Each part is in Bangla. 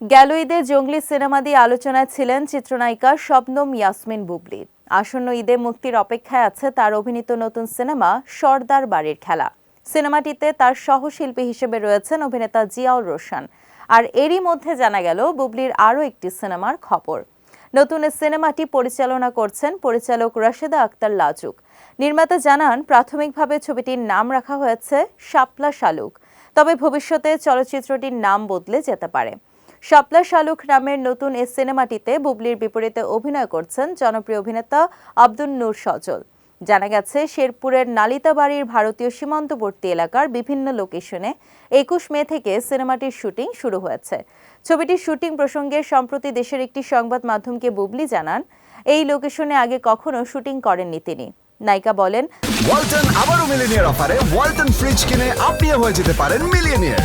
গেল ঈদে জঙ্গলি সিনেমা দিয়ে আলোচনায় ছিলেন চিত্রনায়িকা শবনম ইয়াসমিন বুবলী। আসন্ন ঈদে মুক্তির অপেক্ষায় আছে তার অভিনীত নতুন সিনেমা সর্দার বাড়ির খেলা। সিনেমাটিতে তার সহশিল্পী হিসেবে রয়েছেন অভিনেতা জিয়াউর রোশন। আর এরই মধ্যে জানা গেল বুবলীর আরও একটি সিনেমার খবর। নতুন সিনেমাটি পরিচালনা করছেন পরিচালক রাশেদা আক্তার লাজুক। নির্মাতা জানান, প্রাথমিকভাবে ছবিটির নাম রাখা হয়েছে শাপলা শালুক, তবে ভবিষ্যতে চলচ্চিত্রটির নাম বদলে যেতে পারে। শাপলা শালুক নামের নতুন এই সিনেমাটিতে বুবলীর বিপরীতে অভিনয় করছেন জনপ্রিয় অভিনেতা আব্দুন নূর সজল। জানা গেছে, শেরপুরের নালিতাবাড়ির ভারতীয় সীমান্তবর্তী এলাকার বিভিন্ন লোকেশনে ২১ মে থেকে সিনেমাটির শুটিং শুরু হয়েছে। ছবিটির শুটিং প্রসঙ্গে সম্প্রতি দেশের একটি সংবাদ মাধ্যমকে বুবলী জানান, এই লোকেশনে আগে কখনো শুটিং করেননি তিনি। নায়িকা বলেন, ওয়ালটন আবারও মিলিনিয়ার অফারে ওয়ালটন ফ্রিজ কিনে আপনিও হয়ে যেতে পারেন মিলিয়নিয়ার।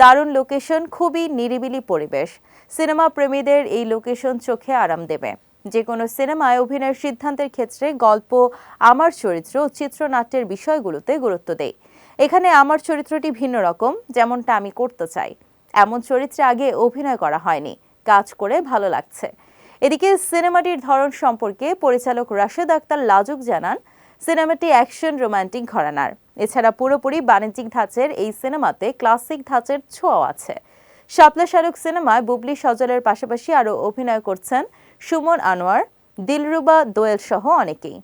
দারুণ লোকেশন, খুবই নিরিবিলি পরিবেশ। সিনেমা প্রেমীদের এই লোকেশন চোখে আরাম দেবে। যে কোনো সিনেমায় অভিনয়ের সিদ্ধান্তের ক্ষেত্রে গল্প, আমার চরিত্র ও চিত্রনাট্যের বিষয়গুলোতে গুরুত্ব দেয়। এখানে আমার চরিত্রটি ভিন্ন রকম, যেমনটা আমি করতে চাই। এমন চরিত্রে আগে অভিনয় করা হয়নি, কাজ করে ভালো লাগছে। এদিকে সিনেমাটির ধরন সম্পর্কে পরিচালক রাশেদ আক্তার লাজুক জানান, সিনেমাটি অ্যাকশন রোমান্টিক ঘরানার। এছাড়া পুরোপুরি বাণিজ্যিক ধাঁচের এই সিনেমাতে ক্লাসিক ধাঁচের ছোঁয়াও আছে। শাপলা শালুক সিনেমায় বুবলী সজলের পাশাপাশি আরও অভিনয় করছেন সুমন আনোয়ার, দিলরুবা দোয়েল সহ অনেকেই।